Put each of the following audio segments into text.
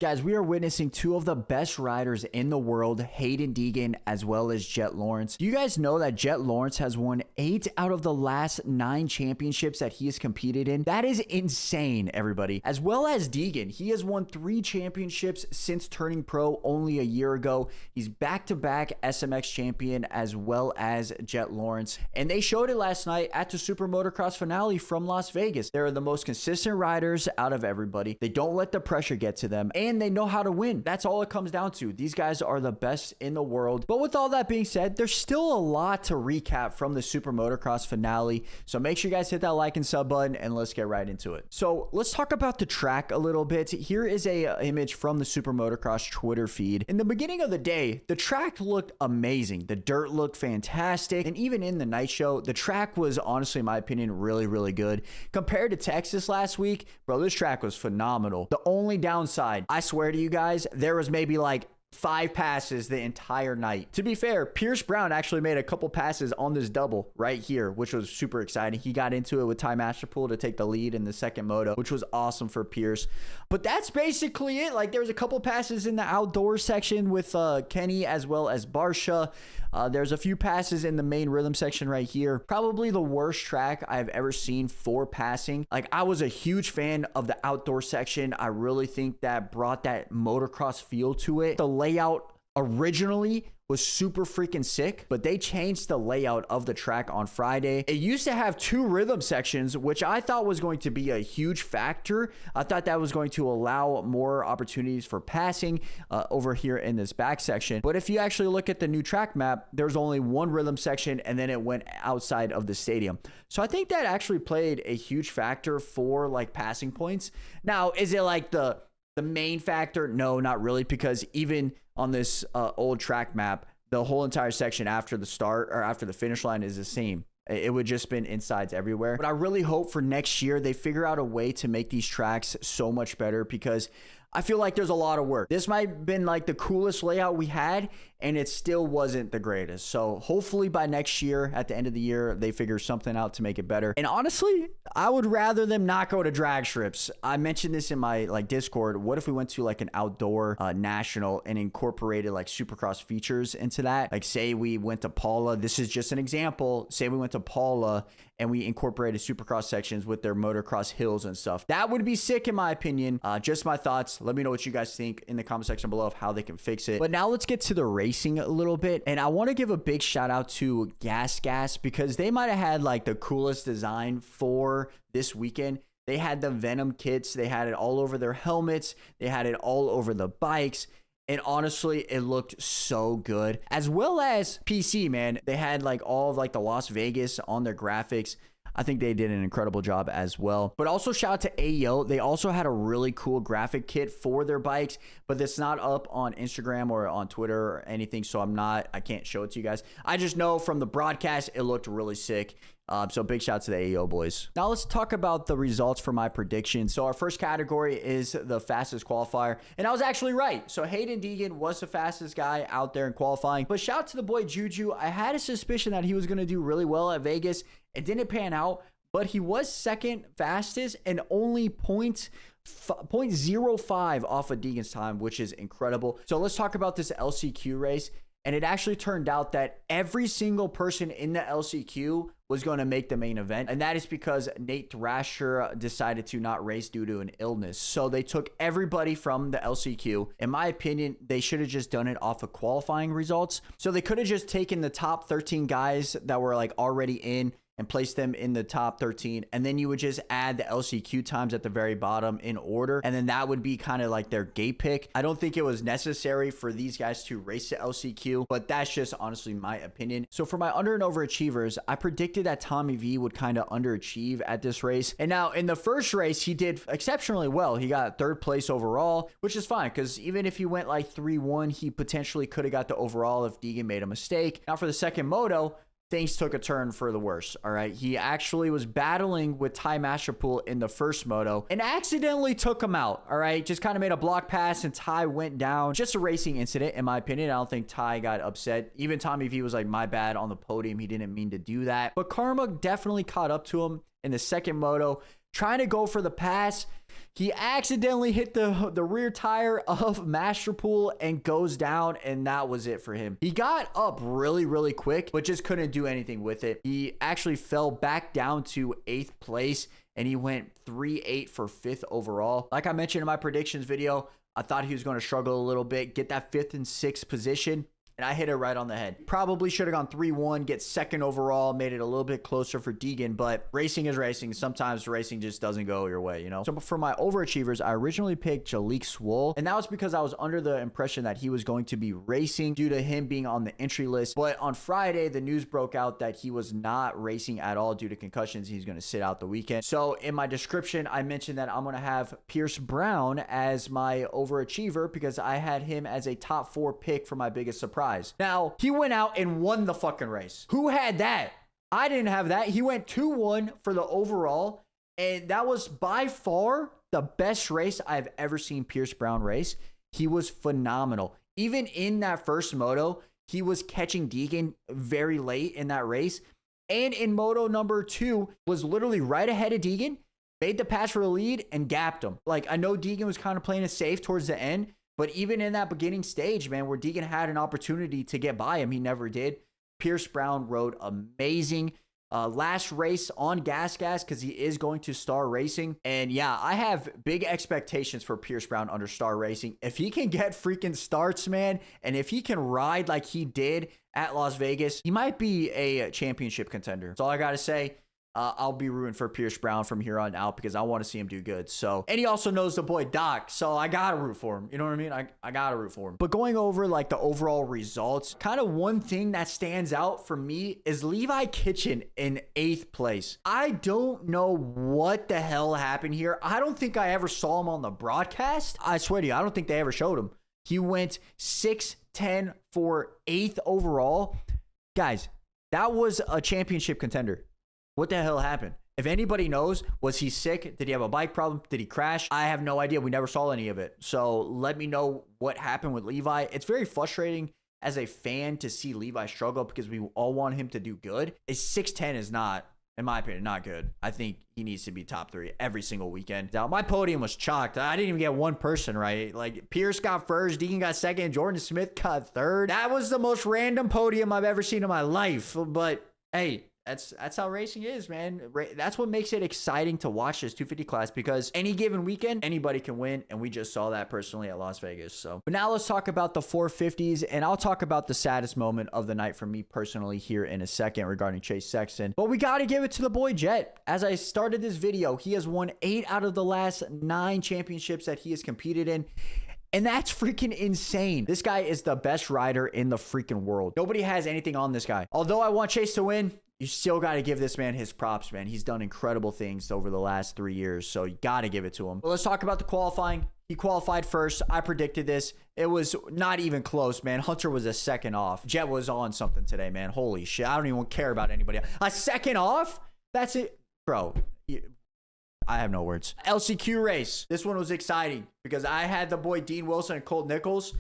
Guys, we are witnessing two of the best riders in the world, Hayden Deegan as well as Jet Lawrence. Do you guys know that Jet Lawrence has won 8 out of the last 9 championships that he has competed in? That is insane, everybody. As well as Deegan, he has won 3 championships since turning pro only a year ago. He's back-to-back SMX champion as well as Jet Lawrence. And they showed it last night at the Supermotocross finale from Las Vegas. They're the most consistent riders out of everybody. They don't let the pressure get to them. And they know how to win. That's all it comes down to. These guys are the best in the world. But with all that being said, there's still a lot to recap from the Supermotocross finale. So make sure you guys hit that like and sub button and let's get right into it. So let's talk about the track a little bit. Here is a image from the Supermotocross Twitter feed. In the beginning of the day, the track looked amazing. The dirt looked fantastic. And even in the night show, the track was honestly, in my opinion, really, really good. Compared to Texas last week, bro, this track was phenomenal. The only downside, I swear to you guys, there was maybe like 5 passes the entire night. To be fair, Pierce Brown actually made a couple passes on this double right here, which was super exciting. He got into it with Ty Masterpool to take the lead in the second moto, which was awesome for Pierce. But that's basically it. Like, there was a couple passes in the outdoor section with Kenny as well as Barsha. There's a few passes in the main rhythm section right here. Probably the worst track I've ever seen for passing. Like, I was a huge fan of the outdoor section. I really think that brought that motocross feel to it. The layout originally was super freaking sick, but they changed the layout of the track on Friday. It used to have 2 rhythm sections, which I thought was going to be a huge factor. I thought that was going to allow more opportunities for passing over here in this back section. But if you actually look at the new track map, there's only 1 rhythm section and then it went outside of the stadium. So I think that actually played a huge factor for like passing points. Now, is it like the main factor? No, not really, because even on this old track map, the whole entire section after the start or after the finish line is the same. It would just been insides everywhere. But I really hope for next year they figure out a way to make these tracks so much better, because I feel like there's a lot of work. This might have been like the coolest layout we had, and it still wasn't the greatest. So hopefully by next year, at the end of the year, they figure something out to make it better. And honestly, I would rather them not go to drag strips. I mentioned this in my like Discord. What if we went to like an outdoor national and incorporated like Supercross features into that? Like, say we went to Paula. This is just an example. Say we went to Paula and we incorporated Supercross sections with their motocross hills and stuff. That would be sick in my opinion. Just my thoughts. Let me know what you guys think in the comment section below of how they can fix it. But now let's get to the racing a little bit. And I want to give a big shout out to Gas, because they might have had like the coolest design for this weekend. They had the Venom kits. They had it all over their helmets. They had it all over the bikes. And honestly, it looked so good. As well as PC, man. They had like all of like the Las Vegas on their graphics. I think they did an incredible job as well. But also shout out to AEO. They also had a really cool graphic kit for their bikes, but it's not up on Instagram or on Twitter or anything. So I can't show it to you guys. I just know from the broadcast, it looked really sick. So big shout out to the AEO boys. Now let's talk about the results for my predictions. So our first category is the fastest qualifier. And I was actually right. So Hayden Deegan was the fastest guy out there in qualifying. But shout out to the boy Juju. I had a suspicion that he was going to do really well at Vegas. It didn't pan out, but he was second fastest and only 0.05 off of Deegan's time, which is incredible. So let's talk about this LCQ race. And it actually turned out that every single person in the LCQ was going to make the main event. And that is because Nate Thrasher decided to not race due to an illness. So they took everybody from the LCQ. In my opinion, they should have just done it off of qualifying results. So they could have just taken the top 13 guys that were like already in and place them in the top 13. And then you would just add the LCQ times at the very bottom in order. And then that would be kind of like their gate pick. I don't think it was necessary for these guys to race the LCQ, but that's just honestly my opinion. So for my under and overachievers, I predicted that Tommy V would kind of underachieve at this race. And now in the first race, he did exceptionally well. He got 3rd place overall, which is fine, because even if he went like 3-1, he potentially could have got the overall if Deegan made a mistake. Now for the second moto, things took a turn for the worse. All right. He actually was battling with Ty Masterpool in the first moto and accidentally took him out. All right. Just kind of made a block pass and Ty went down. Just a racing incident, in my opinion. I don't think Ty got upset. Even Tommy V was like, my bad on the podium. He didn't mean to do that. But karma definitely caught up to him in the second moto. trying to go for the pass. He accidentally hit the rear tire of Masterpool and goes down, and that was it for him. He got up really, really quick, but just couldn't do anything with it. He actually fell back down to 8th place, and he went 3-8 for 5th overall. Like I mentioned in my predictions video, I thought he was going to struggle a little bit, get that 5th and 6th position, and I hit it right on the head. Probably should have gone 3-1, get 2nd overall, made it a little bit closer for Deegan, but racing is racing. Sometimes racing just doesn't go your way, you know? So for my overachievers, I originally picked Jalik Swole, and that was because I was under the impression that he was going to be racing due to him being on the entry list. But on Friday, the news broke out that he was not racing at all due to concussions. He's going to sit out the weekend. So in my description, I mentioned that I'm going to have Pierce Brown as my overachiever because I had him as a top 4 pick for my biggest surprise. Now, he went out and won the fucking race. Who had that? I didn't have that. He went 2-1 for the overall, and that was by far the best race I've ever seen Pierce Brown race. He was phenomenal. Even in that first moto, he was catching Deegan very late in that race. And in moto number 2, was literally right ahead of Deegan, made the pass for the lead, and gapped him. Like, I know Deegan was kind of playing it safe towards the end, but even in that beginning stage, man, where Deegan had an opportunity to get by him, he never did. Pierce Brown rode amazing. Last race on gas because he is going to Star Racing. And yeah, I have big expectations for Pierce Brown under Star Racing. If he can get freaking starts, man, and if he can ride like he did at Las Vegas, he might be a championship contender. That's all I got to say. I'll be rooting for Pierce Brown from here on out because I want to see him do good. So, and he also knows the boy Doc, so I gotta root for him. You know what I mean? I gotta root for him. But going over like the overall results, kind of one thing that stands out for me is Levi Kitchen in 8th place. I don't know what the hell happened here. I don't think I ever saw him on the broadcast. I swear to you, I don't think they ever showed him. He went 6-10 for 8th overall. Guys, that was a championship contender. What the hell happened? If anybody knows, was he sick? Did he have a bike problem? Did he crash? I have no idea. We never saw any of it. So let me know what happened with Levi. It's very frustrating as a fan to see Levi struggle because we all want him to do good. 6'10" is not, in my opinion, not good. I think he needs to be top 3 every single weekend. Now, my podium was chalked. I didn't even get one person right. Like, Pierce got 1st, Deegan got 2nd, Jordan Smith got 3rd. That was the most random podium I've ever seen in my life. But, hey, that's how racing is, man. That's what makes it exciting to watch this 250 class because any given weekend, anybody can win. And we just saw that personally at Las Vegas. So, but now let's talk about the 450s, and I'll talk about the saddest moment of the night for me personally here in a second regarding Chase Sexton. But we got to give it to the boy Jet. As I started this video, he has won 8 out of the last 9 championships that he has competed in. And that's freaking insane. This guy is the best rider in the freaking world. Nobody has anything on this guy. Although I want Chase to win, you still got to give this man his props, man. He's done incredible things over the last 3 years, so you got to give it to him. But let's talk about the qualifying. He qualified first. I predicted this. It was not even close, man. Hunter was a second off. Jet was on something today, man. Holy shit. I don't even care about anybody else. A second off? That's it. Bro, I have no words. LCQ race. This one was exciting because I had the boy Dean Wilson and Colt Nichols.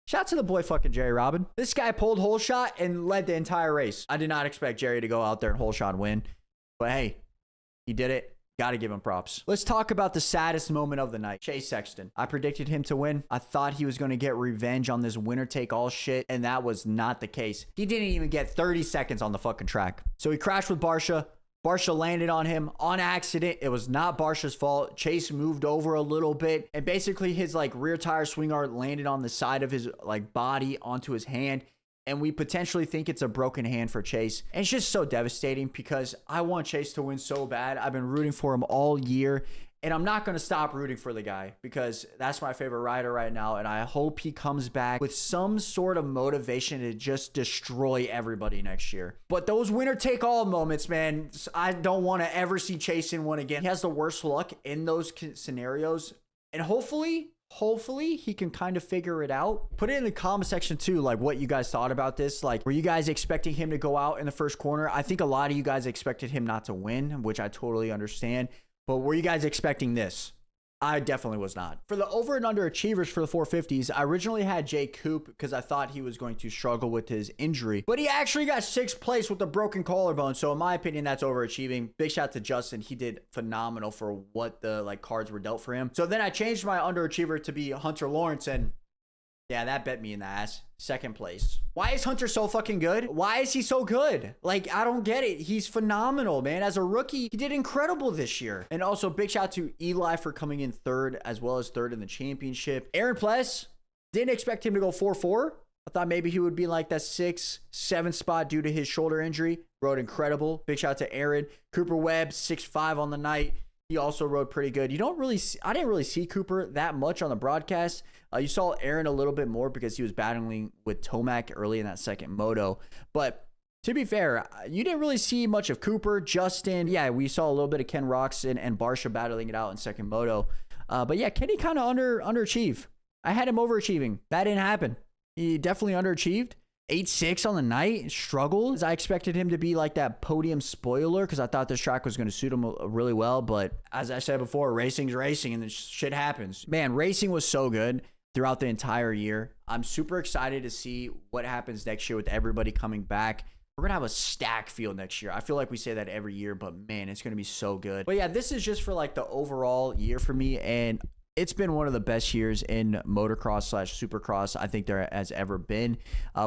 Shout out to the boy fucking Jerry Robin. This guy pulled hole shot and led the entire race. I did not expect Jerry to go out there and hole shot and win. But hey, he did it. Got to give him props. Let's talk about the saddest moment of the night. Chase Sexton. I predicted him to win. I thought he was going to get revenge on this winner take all shit. And that was not the case. He didn't even get 30 seconds on the fucking track. So he crashed with Barsha. Barsha landed on him on accident. It was not Barsha's fault. Chase moved over a little bit and basically his like rear tire swing arm landed on the side of his like body onto his hand. And we potentially think it's a broken hand for Chase. And it's just so devastating because I want Chase to win so bad. I've been rooting for him all year. And I'm not going to stop rooting for the guy because that's my favorite rider right now. And I hope he comes back with some sort of motivation to just destroy everybody next year. But those winner take all moments, man, I don't want to ever see Chase in one again. He has the worst luck in those scenarios. And hopefully he can kind of figure it out. Put it in the comment section too, like what you guys thought about this. Like, were you guys expecting him to go out in the first corner? I think a lot of you guys expected him not to win, which I totally understand. But were you guys expecting this? I definitely was not. For the over and under achievers for the 450s, I originally had Jay Coop because I thought he was going to struggle with his injury, but he actually got 6th place with a broken collarbone. So in my opinion, that's overachieving. Big shout out to Justin. He did phenomenal for what the cards were dealt for him. So then I changed my underachiever to be Hunter Lawrence, and yeah, that bet me in the ass. 2nd place. Why is Hunter so fucking good? Why is he so good? Like, I don't get it. He's phenomenal, man. As a rookie, he did incredible this year. And also, big shout out to Eli for coming in 3rd, as well as 3rd in the championship. Aaron Pless, didn't expect him to go 4-4. I thought maybe he would be like that 6th, 7th spot due to his shoulder injury. Rode incredible. Big shout out to Aaron. Cooper Webb, 6-5 on the night. He also rode pretty good. I didn't really see Cooper that much on the broadcast. You saw Aaron a little bit more because he was battling with Tomac early in that 2nd moto. But to be fair, you didn't really see much of Cooper, Justin. Yeah, we saw a little bit of Ken Roxon and Barsha battling it out in 2nd moto. But yeah, Kenny kind of underachieved. I had him overachieving. That didn't happen. He definitely underachieved. 8-6 on the night, struggled. I expected him to be like that podium spoiler because I thought this track was going to suit him really well. But as I said before, racing's racing and this shit happens. Man, racing was so good throughout the entire year. I'm super excited to see what happens next year with everybody coming back. We're going to have a stack field next year. I feel like we say that every year, but man, it's going to be so good. But yeah, this is just for like the overall year for me. And it's been one of the best years in motocross/supercross I think there has ever been.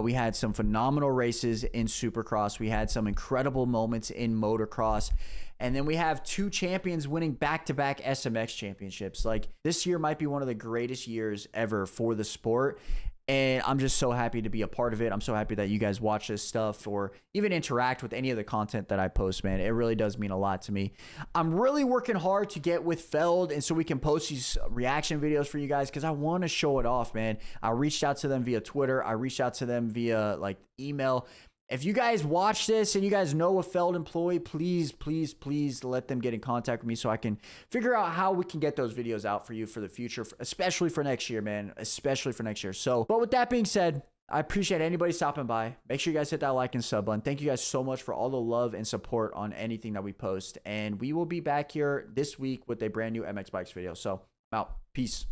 We had some phenomenal races in supercross. We had some incredible moments in motocross. And then we have 2 champions winning back-to-back SMX championships. Like, this year might be one of the greatest years ever for the sport. And I'm just so happy to be a part of it. I'm so happy that you guys watch this stuff or even interact with any of the content that I post, man. It really does mean a lot to me. I'm really working hard to get with Feld and so we can post these reaction videos for you guys because I want to show it off, man. I reached out to them via Twitter. I reached out to them via like email. If you guys watch this and you guys know a Feld employee, please, please, please let them get in contact with me so I can figure out how we can get those videos out for you for the future, especially for next year, man, especially for next year. So, but with that being said, I appreciate anybody stopping by. Make sure you guys hit that like and sub button. Thank you guys so much for all the love and support on anything that we post. And we will be back here this week with a brand new MX Bikes video. So, I'm out. Peace.